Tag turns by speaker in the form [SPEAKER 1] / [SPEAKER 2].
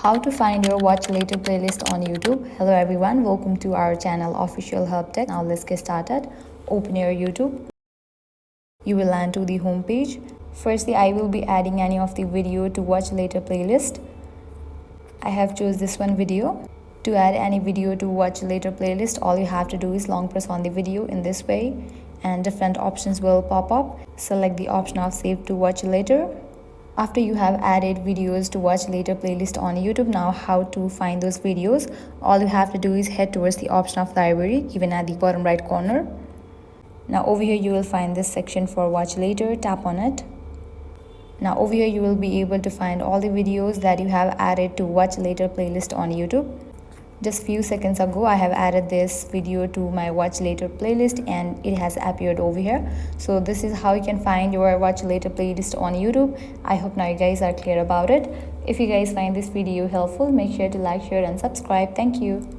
[SPEAKER 1] How to find your watch later playlist on YouTube. Hello everyone, welcome to our channel Official Help Tech. Now let's get started. Open your YouTube. You will land to the home page. Firstly, I will be adding any of the video to watch later playlist. I have chose this one video. To add any video to watch later playlist, all you have to do is long press on the video in this way and different options will pop up. Select the option of save to watch later. After you have added videos to watch later playlist on YouTube, now how to find those videos? All you have to do is head towards the option of library given at the bottom right corner. Now over here you will find this section for watch later. Tap on it. Now over here you will be able to find all the videos that you have added to watch later playlist on YouTube. Just few seconds ago I have added this video to my watch later playlist and it has appeared over here. So this is how you can find your watch later playlist on YouTube. I hope now you guys are clear about it. If you guys find this video helpful, make sure to like, share and subscribe. Thank you.